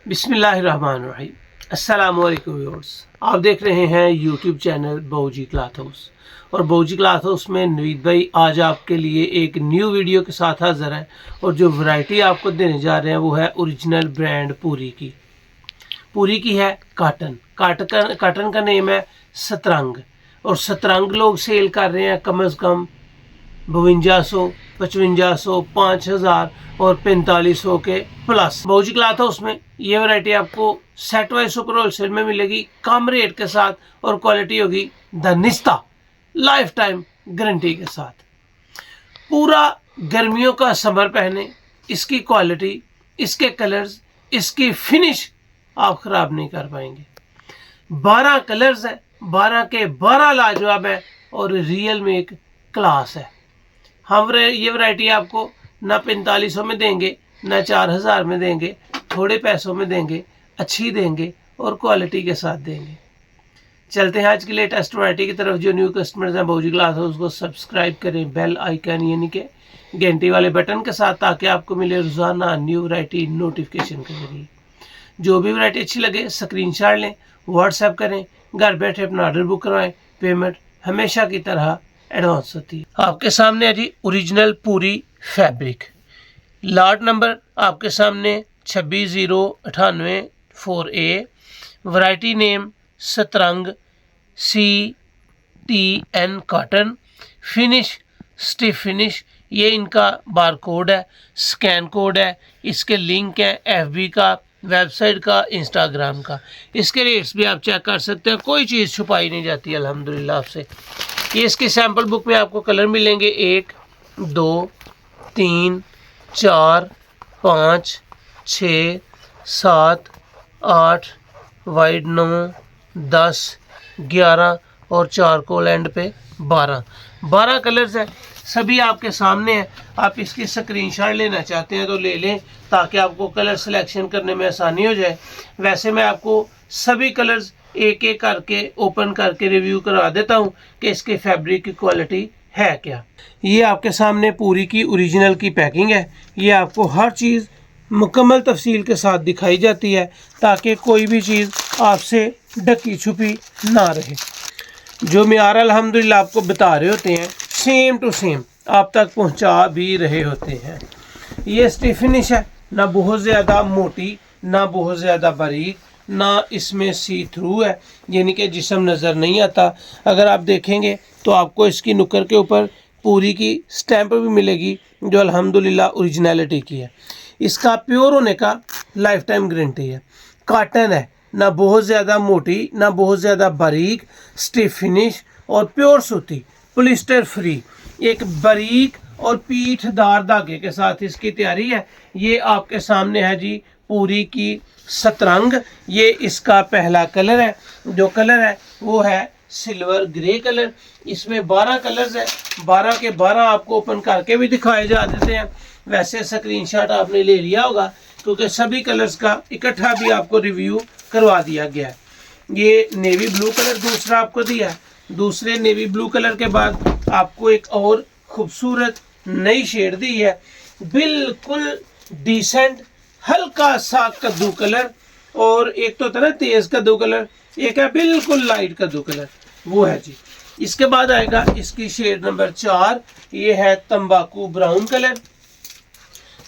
बिस्मिल्लाहिर्रहमानिर्रहीम। अस्सलाम वालेकुम व्यूअर्स, आप देख रहे हैं यूट्यूब चैनल बऊजी क्लॉथ हाउस। और बऊजी क्लॉथ हाउस में नवीद भाई आज आपके लिए एक न्यू वीडियो के साथ हाज़िर है। और जो वैरायटी आपको देने जा रहे हैं वो है ओरिजिनल ब्रांड पूरी की। पूरी की है काटन का नेम है सतरंग। और सतरंग लोग सेल कर रहे हैं कम से कम 5200, 5500, 5000 और 4500 के प्लस। बऊजी क्लॉथ हाउस में ये वैरायटी आपको सेट वाइज सुपर होलसेल में मिलेगी कम रेट के साथ, और क्वालिटी होगी धनिस्ता लाइफ टाइम गारंटी के साथ। पूरा गर्मियों का समर पहने, इसकी क्वालिटी, इसके कलर्स, इसकी फिनिश आप ख़राब नहीं कर पाएंगे। 12 कलर्स है, 12 के 12 लाजवाब है और रियल में एक क्लास है। हम ये वैरायटी आपको ना 4500 में देंगे, ना 4000 में देंगे, थोड़े पैसों में देंगे, अच्छी देंगे और क्वालिटी के साथ देंगे। चलते हैं आज की लेटेस्ट वैरायटी की तरफ। जो न्यू कस्टमर्स हैं बऊजी क्लॉथ हाउस उसको सब्सक्राइब करें बेल आइकन यानी कि घंटी वाले बटन के साथ, ताकि आपको मिले रोज़ाना न्यू वैरायटी नोटिफिकेशन के जरिए। जो भी वैरायटी अच्छी लगे स्क्रीनशॉट लें, व्हाट्सएप करें, घर बैठे अपना ऑर्डर बुक करवाएं। पेमेंट हमेशा की तरह एडवांस होती है। आपके सामने है जी ओरिजिनल पूरी फैब्रिक। लॉट नंबर आपके सामने 26098-4A। वैरायटी नेम सतरंग CTN cotton. Finish stiff finish. ये इनका बार कोड है, स्कैन कोड है, इसके लिंक है FB का, वेबसाइट का, इंस्टाग्राम का। इसके रेट्स भी आप चेक कर सकते हैं, कोई चीज़ छुपाई नहीं जाती अल्हम्दुलिल्लाह आपसे। ये इसके सैम्पल बुक में आपको कलर मिलेंगे 1, 2, 3, 4, 5, 6, 7, 8, वाइड 9, 10, 11 और चारकोल एंड पे 12 कलर्स हैं। सभी आपके सामने हैं। आप इसकी स्क्रीनशॉट लेना चाहते हैं तो ले लें, ताकि आपको कलर सिलेक्शन करने में आसानी हो जाए। वैसे मैं आपको सभी कलर्स एक एक करके ओपन करके रिव्यू करवा देता हूं कि इसके फैब्रिक की क्वालिटी है क्या। ये आपके सामने पूरी की ओरिजिनल की पैकिंग है। ये आपको हर चीज़ मुकम्मल तफसील के साथ दिखाई जाती है, ताकि कोई भी चीज़ आपसे ढकी छुपी ना रहे। जो मेयार अल्हम्दुलिल्लाह आपको बता रहे होते हैं सेम टू सेम आप तक पहुंचा भी रहे होते हैं। ये स्टिफ फिनिश है, ना बहुत ज़्यादा मोटी ना बहुत ज़्यादा बारीक, ना इसमें सी थ्रू है यानी कि जिस्म नज़र नहीं आता। अगर आप देखेंगे तो आपको इसकी नुक्कर के ऊपर पूरी की स्टैंप भी मिलेगी, जो अल्हम्दुलिल्लाह ओरिजिनलिटी की है। इसका प्योर होने का लाइफ टाइम गारंटी है। कॉटन है, ना बहुत ज़्यादा मोटी ना बहुत ज़्यादा बारीक, स्टिफ फिनिश और प्योर सूती, पॉलिस्टर फ्री, एक बारीक और पीठदार धागे के साथ इसकी तैयारी है। ये आपके सामने है जी पूरी की सतरंग। ये इसका पहला कलर है। जो कलर है वो है सिल्वर ग्रे कलर। इसमें 12 कलर्स है, 12 के 12 आपको ओपन करके भी दिखाए जा देते हैं। वैसे स्क्रीनशॉट आपने ले लिया होगा, क्योंकि सभी कलर्स का इकट्ठा भी आपको रिव्यू करवा दिया गया है। ये नेवी ब्लू कलर दूसरा आपको दिया है। दूसरे नेवी ब्लू कलर के बाद आपको एक और खूबसूरत नई शेड दी है, बिल्कुल डिसेंट हल्का सा कद्दू कलर। और एक तो तरह तेज कद्दू कलर, एक है बिल्कुल लाइट कद्दू कलर, वो है जी। इसके बाद आएगा इसकी शेड नंबर 4। ये है तंबाकू ब्राउन कलर।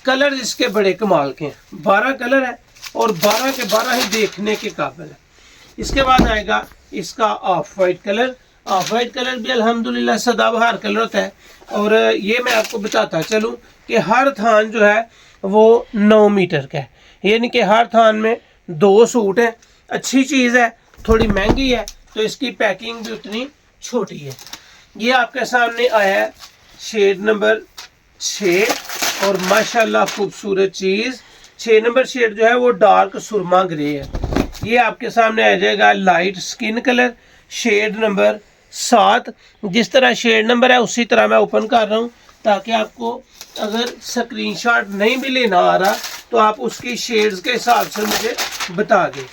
कलर इसके बड़े कमाल के हैं। 12 कलर है और 12 के 12 ही देखने के काबिल है। इसके बाद आएगा इसका of white colour. Of white colour भी अल्हम्दुलिल्लाह सदाबहार कलर होता है। और ये मैं आपको बताता चलूँ कि हर थान जो है वो 9 मीटर का है, यानी कि हर थान में 2 सूट हैं। अच्छी चीज़ है, थोड़ी महंगी है तो इसकी पैकिंग भी उतनी छोटी है। ये आपके सामने आया है शेड नंबर 6 और माशाल्लाह खूबसूरत चीज़। 6 नंबर शेड जो है वो डार्क सुरमा ग्रे है। ये आपके सामने आ जाएगा light skin colour, shade number 7। जिस तरह शेड नंबर है उसी तरह मैं ओपन कर रहा हूँ, ताकि आपको अगर स्क्रीनशॉट नहीं भी लेना आ रहा तो आप उसकी शेड्स के हिसाब से मुझे बता दें।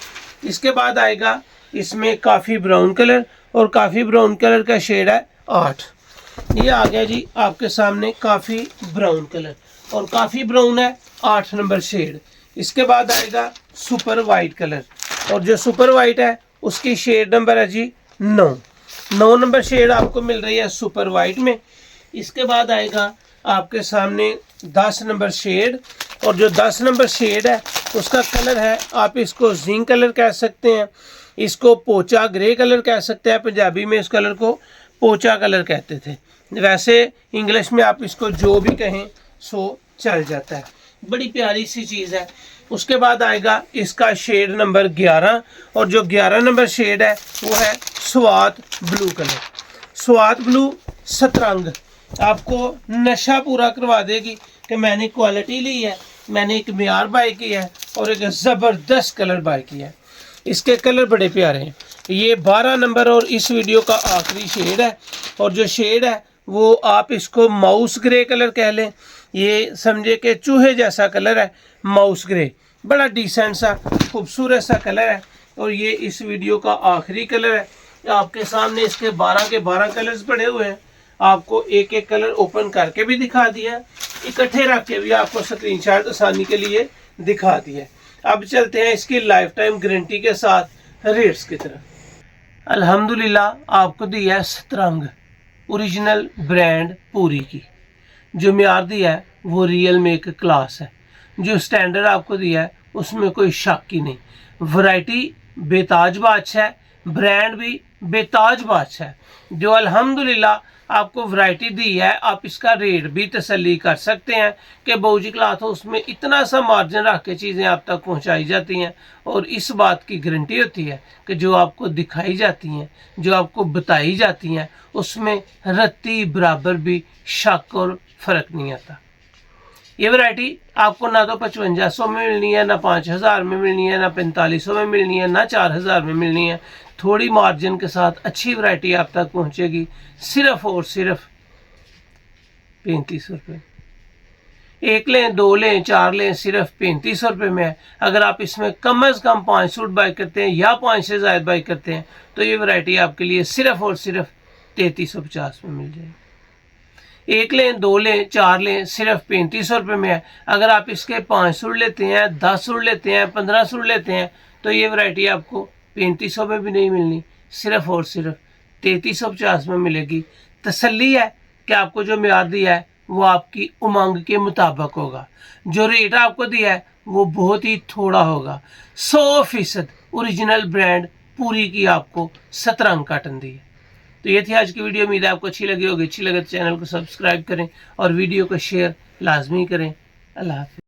इसके बाद आएगा इसमें काफ़ी ब्राउन कलर, और काफ़ी ब्राउन कलर का शेड है 8। ये आ गया जी आपके सामने काफ़ी ब्राउन कलर, और काफ़ी ब्राउन है 8 नंबर शेड। इसके बाद आएगा सुपर वाइट कलर, और जो सुपर वाइट है उसकी शेड नंबर है जी 9 नंबर शेड आपको मिल रही है सुपर वाइट में। इसके बाद आएगा आपके सामने 10 नंबर शेड, और जो 10 नंबर शेड है उसका कलर है, आप इसको जिंक कलर कह सकते हैं, इसको पोचा ग्रे कलर कह सकते हैं, पंजाबी में इस कलर को पोचा कलर कहते थे, वैसे इंग्लिश में आप इसको जो भी कहें सो चल जाता है। बड़ी प्यारी सी चीज़ है। उसके बाद आएगा इसका शेड नंबर 11, और जो 11 नंबर शेड है वो है स्वात ब्लू कलर। स्वात ब्लू सतरंग आपको नशा पूरा करवा देगी कि मैंने क्वालिटी ली है, मैंने एक मियार बाय किया है और एक ज़बरदस्त कलर बाय किया है। इसके कलर बड़े प्यारे हैं। ये 12 नंबर और इस वीडियो का आखिरी शेड है, और जो शेड है वो आप इसको माउस ग्रे कलर कह लें, ये समझे कि चूहे जैसा कलर है, माउस ग्रे, बड़ा डिसेंट सा खूबसूरत सा कलर है, और ये इस वीडियो का आखिरी कलर है। आपके सामने इसके 12 के 12 कलर्स पड़े हुए हैं, आपको एक एक कलर ओपन करके भी दिखा दिया, इकट्ठे रख के भी आपको स्क्रीनशॉट आसानी के लिए दिखा दिया। अब चलते हैं इसकी लाइफ टाइम गारंटी के साथ रेट्स की तरफ। अल्हम्दुलिल्लाह आपको दिया है सतरंग ओरिजिनल ब्रांड पूरी की, जो म्यार दिया है वो रियल में एक क्लास है, जो स्टैंडर्ड आपको दिया है उसमें कोई शक ही नहीं। वैरायटी बेताज बादशाह है, ब्रांड भी बेताज बादशाह है, जो अल्हम्दुलिल्लाह आपको वैरायटी दी है। आप इसका रेट भी तसल्ली कर सकते हैं कि बाऊजी क्लॉथ हाउस में इतना सा मार्जिन रख के चीज़ें आप तक पहुंचाई जाती हैं, और इस बात की गारंटी होती है कि जो आपको दिखाई जाती हैं, जो आपको बताई जाती हैं, उसमें रत्ती बराबर भी शक और फ़र्क नहीं आता। ये वैरायटी आपको ना तो 5500 में मिलनी है, ना 5000 में मिलनी है, ना 4500 में मिलनी है, ना 4000 में मिलनी है। थोड़ी मार्जिन के साथ अच्छी वैरायटी आप तक पहुंचेगी सिर्फ और सिर्फ 3500 रुपये। एक लें, 2 लें, 4 लें, सिर्फ 3500 रुपये में है। अगर आप इसमें कम से कम 5 सूट बाई करते हैं या 5 से ज़्यादा बाई करते हैं तो ये वैरायटी आपके लिए सिर्फ और सिर्फ 3350 में मिल जाएगी। 1 लें, 2 लें, 4 लें, सिर्फ 3500 रुपये में है। अगर आप इसके 5 सूट लेते हैं, 10 सूट लेते हैं, 15 सूट लेते हैं तो ये वैरायटी आपको 3500 में भी नहीं मिलनी, सिर्फ और सिर्फ 3350 में मिलेगी। तसल्ली है कि आपको जो म्यार दिया है वो आपकी उमंग के मुताबिक होगा, जो रेट आपको दिया है वो बहुत ही थोड़ा होगा। 100% ओरिजिनल ब्रांड पूरी की आपको सतरंग काटन दी है। तो ये थी आज की वीडियो, उम्मीद है आपको अच्छी लगी होगी। अच्छी लगे तो चैनल को सब्सक्राइब करें और वीडियो को शेयर लाजमी करें। अल्लाह हाफ़िज़।